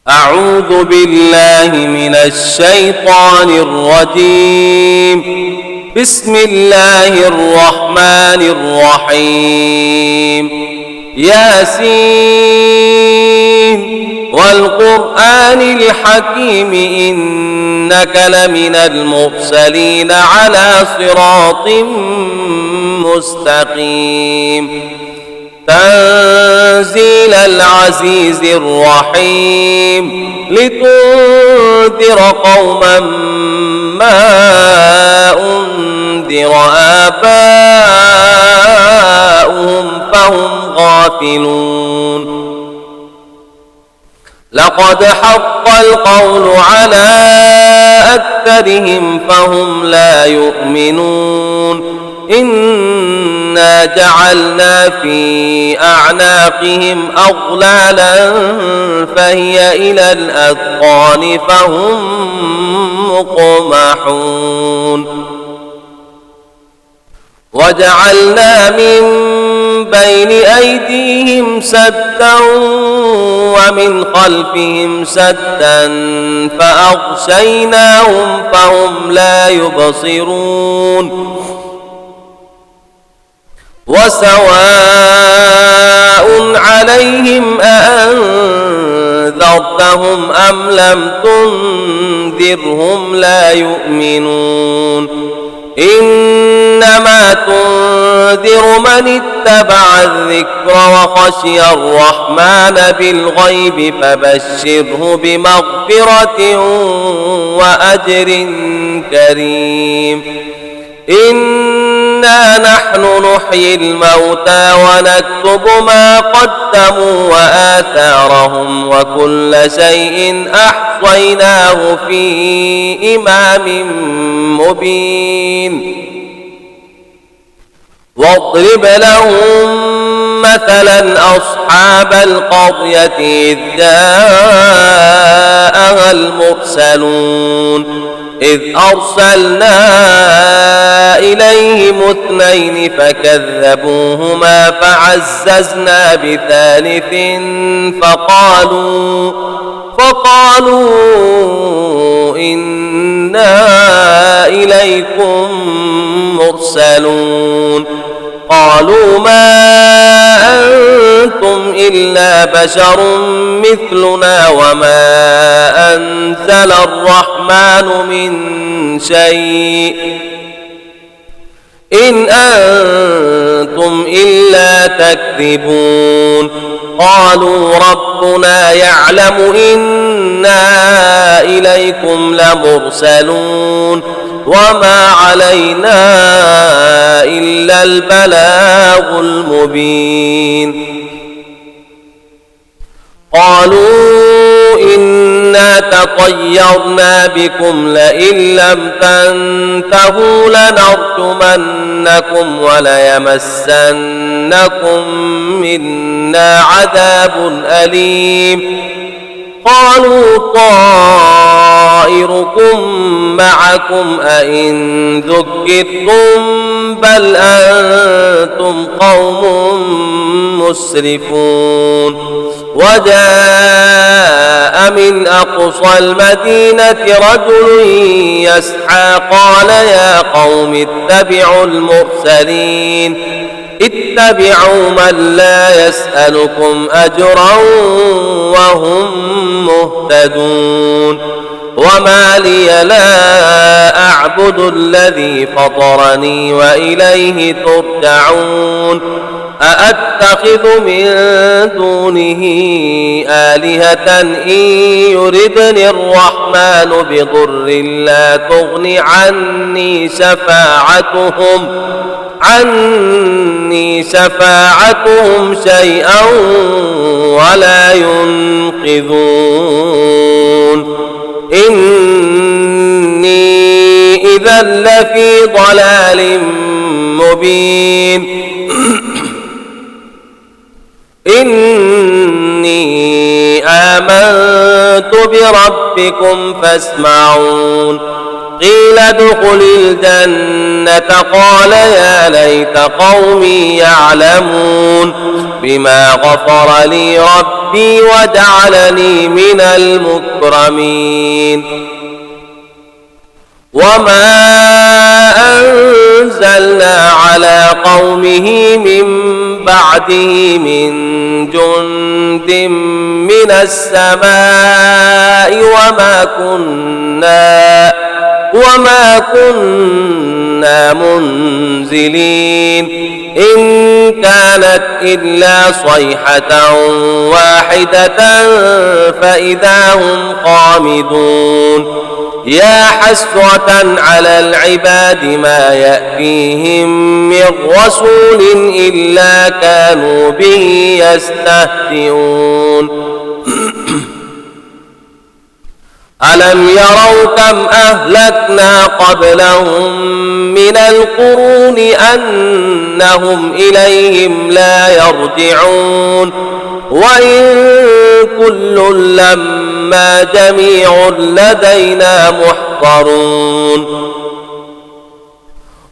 أعوذ بالله من الشيطان الرجيم. بسم الله الرحمن الرحيم. ياسين والقرآن الحكيم إنك لمن المرسلين على صراط مستقيم. تنزيل العزيز الرحيم لتنذر قوما ما أنذر آباؤهم فهم غافلون. لقد حق القول على أكثرهم فهم لا يؤمنون. إنا جعلنا في أعناقهم أغلالا فهي إلى الأذقان فهم مقمحون. وجعلنا من بين أيديهم سدا ومن خلفهم سدا فأغشيناهم فهم لا يبصرون. وسواء عليهم أأنذرتهم أم لم تنذرهم لا يؤمنون. إنما تنذر من اتبع الذكر وخشي الرحمن بالغيب فبشره بمغفرة وأجر كريم. إنا نحن نحيي الموتى ونكتب ما قدموا وآثارهم وكل شيء أحصيناه في إمام مبين. واضرب لهم مثلا أصحاب القرية إذ جاءها المرسلون. إذ أرسلنا إليهم 2 فكذبوهما فعززنا بثالث فقالوا إنا إليكم مرسلون. قالوا ما أنتم إلا بشر مثلنا وما أنزل الرحمن من شيء إن أنتم إلا تكذبون. قالوا ربنا يعلم إنا إليكم لمرسلون وما علينا إلا البلاغ المبين. قالوا إنا تطيرنا بكم لئن لم تنتهوا لنرجمنكم وليمسنكم منا عذاب أليم. قالوا طائركم معكم أئن ذكرتم بل أنتم قوم مسرفون. وجاء من أقصى المدينة رجل يسعى قال يا قوم اتبعوا المرسلين اتبعوا من لا يسألكم أجرا وهم مهتدون. وما لي لا أعبد الذي فطرني وإليه ترجعون. أأتخذ من دونه آلهة إن يردني الرحمن بضر لا تغن عني شفاعتهم شيئا ولا ينقذون. إني إذا لفي ضلال مبين. إني آمنت بربكم فاسمعون. قيل ادخل الجنة قال يا ليت قومي يعلمون بما غفر لي ربي وجعلني من المكرمين وما أنزلنا على قومه من بعده من جند من السماء وما كنا منزلين إن كانت إلا صيحة واحدة فإذا هم خامدون يا حسرة على العباد ما يأتيهم من رسول إلا كانوا به يستهزئون ألم يروا كم أهلكنا قبلهم من القرون أنهم إليهم لا يرجعون وإن كل لما جميع لدينا محضرون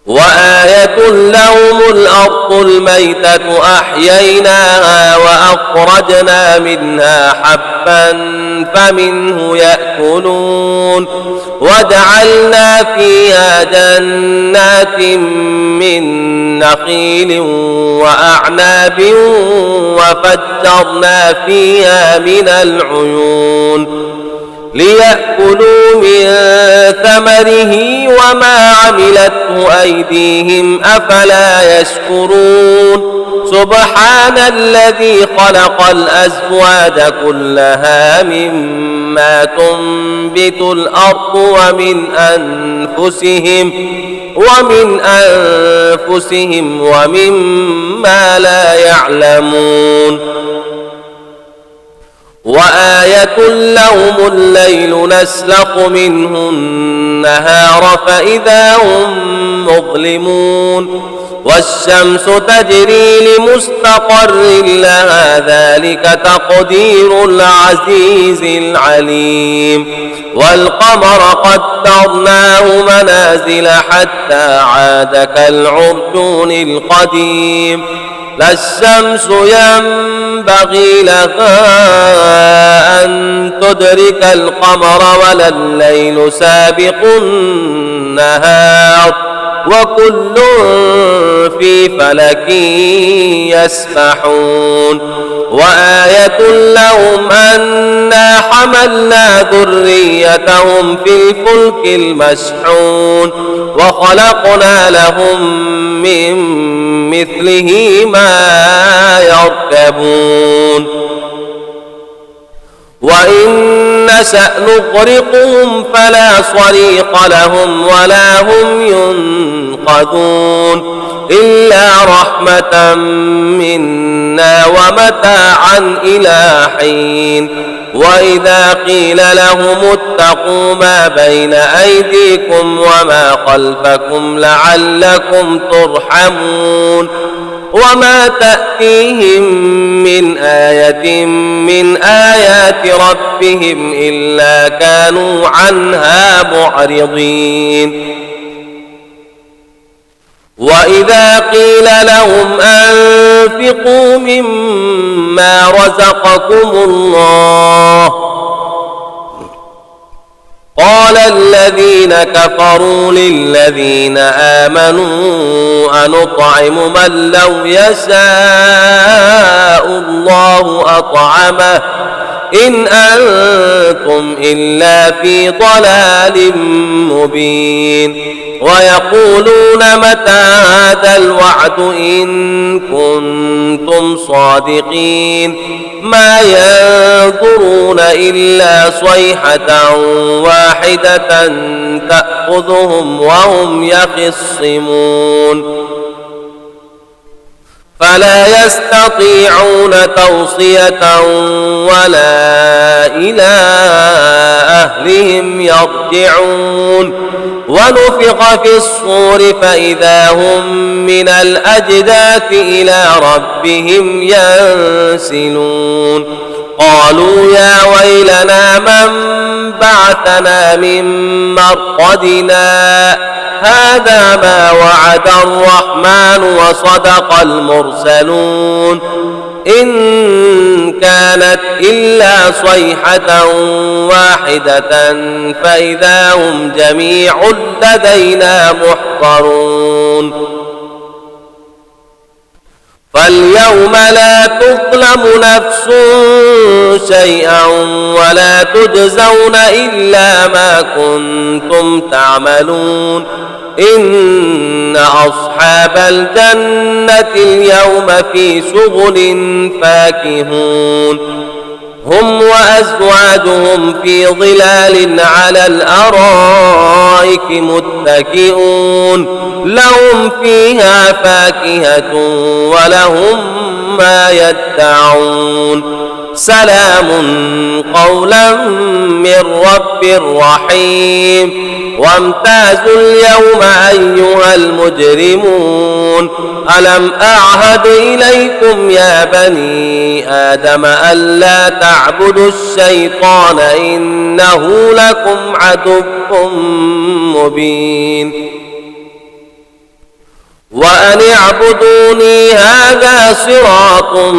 وآية لهم الأرض الميتة أحييناها وأخرجنا منها حبا فمنه يأكلون وجعلنا فيها جنات من نخيل وأعناب وفجرنا فيها من العيون ليأكلوا من ثمره وما عملته أيديهم أفلا يشكرون سبحان الذي خلق الأزواج كلها مما تنبت الأرض ومن أنفسهم ومما لا يعلمون وآية لهم الليل نسلخ منه النهار فإذا هم مظلمون والشمس تجري لمستقر لها ذلك تقدير العزيز العليم والقمر قدرناه منازل حتى عاد كالعرجون القديم لا الشمس ينبغي لها أن تدرك القمر ولا الليل سابق النهار وكل في فلك يسبحون وآية لهم أنا حملنا ذريتهم في الفلك المشحون وخلقنا لهم من مثله ما يركبون وإن نشأ نغرقهم فلا صريخ لهم ولا هم ينقذون إلا رحمة منا ومتاعا إلى حين وإذا قيل لهم اتقوا ما بين أيديكم وما خلفكم لعلكم ترحمون وما تأتيهم من آية من آيات ربهم إلا كانوا عنها معرضين وإذا قيل لهم أنفقوا مما رزقكم الله قال الذين كفروا للذين آمنوا أنطعم من لو يشاء الله أطعمه إن أنتم إلا في ضلال مبين ويقولون متى هذا الوعد إن كنتم صادقين ما ينظرون إلا صيحة واحدة تأخذهم وهم يخصمون فلا يستطيعون توصية ولا إلى أهلهم يرجعون ونفخ في الصور فإذا هم من الأجداث إلى ربهم ينسلون قالوا يا ويلنا من بعثنا أبعثتنا من مرقدنا هذا ما وعد الرحمن وصدق المرسلون إن كانت إلا صيحة واحدة فإذا هم جميع لدينا محضرون فاليوم لا تظلم نفس شيئا ولا تجزون إلا ما كنتم تعملون إن أصحاب الجنة اليوم في شغل فاكهون هم وأزواجهم في ظلال على الأرائك متكئون لهم فيها فاكهة ولهم ما يدعون سلام قولا من رب رحيم وامتازوا اليوم أيها المجرمون ألم أعهد إليكم يا بني آدم ألا تعبدوا الشيطان إنه لكم عدو مبين وأن اعبدوني هذا صراط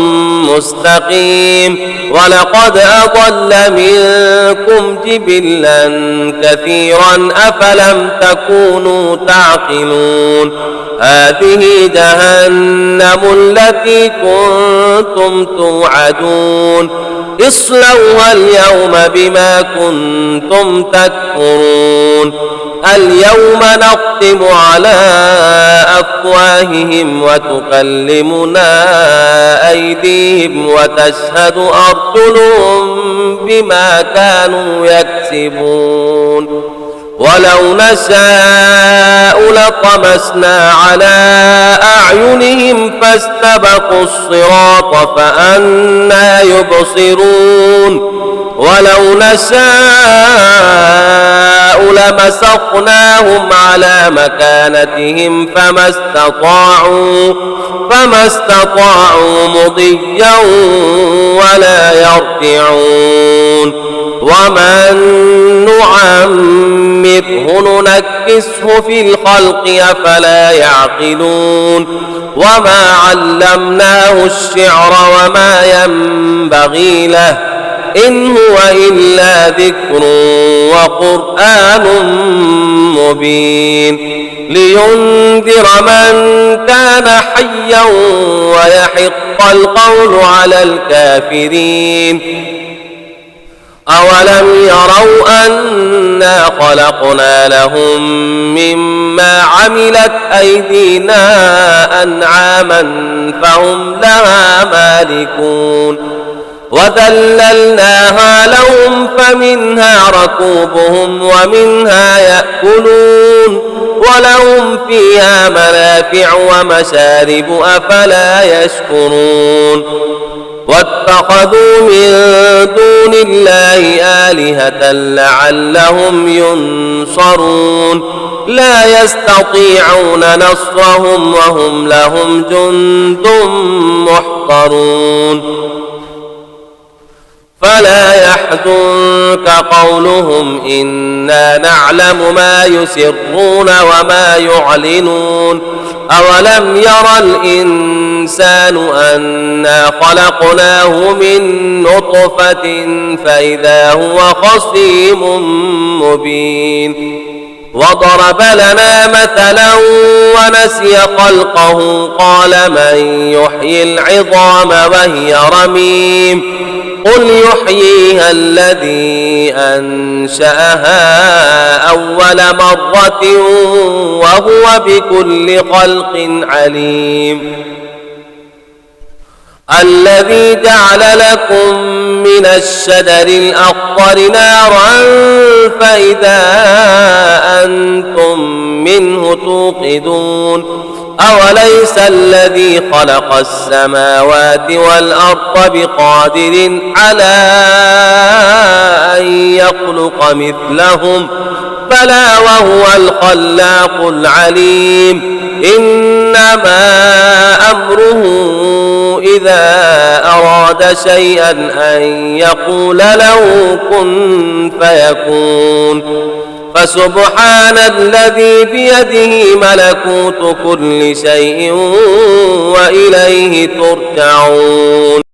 مستقيم ولقد أضل منكم جبلا كثيرا أفلم تكونوا تعقلون هذه جهنم التي كنتم توعدون اصلوها اليوم بما كنتم تكفرون اليوم نختم على أفواههم وتكلمنا أيديهم وتشهد أرجلهم بما كانوا يكسبون ولو نشاء لطمسنا على أعينهم فاستبقوا الصراط فأنى يبصرون ولو نشاء لمسخناهم على مكانتهم فما استطاعوا مضيا ولا يرجعون ومن نعمره ننكسه في الخلق أفلا يعقلون وما علمناه الشعر وما ينبغي له إن هو إلا ذكر وقرآن مبين لينذر من كان حيا ويحق القول على الكافرين أولم يروا أنا خلقنا لهم مما عملت أيدينا أنعاما فهم لها مالكون وذللناها لهم فمنها ركوبهم ومنها يأكلون ولهم فيها منافع ومشارب أفلا يشكرون واتخذوا من دون الله آلهة لعلهم ينصرون لا يستطيعون نصرهم وهم لهم جند محضرون فلا يحزنك قولهم إنا نعلم ما يسرون وما يعلنون أولم ير الإنسان أنا خلقناه من نطفة فإذا هو خصيم مبين وضرب لنا مثلا ونسي خلقه قال من يحيي العظام وهي رميم قل يحييها الذي أنشأها أول مرة وهو بكل خلق عليم الذي جعل لكم من الشجر الأخضر نارا فإذا أنتم منه توقدون أوليس الذي خلق السماوات والأرض بقادر على أن يخلق مثلهم بلى وهو الخلاق العليم إنما أمره إذا أراد شيئا أن يقول له كن فيكون فسبحان الذي بيده ملكوت كل شيء وإليه ترجعون.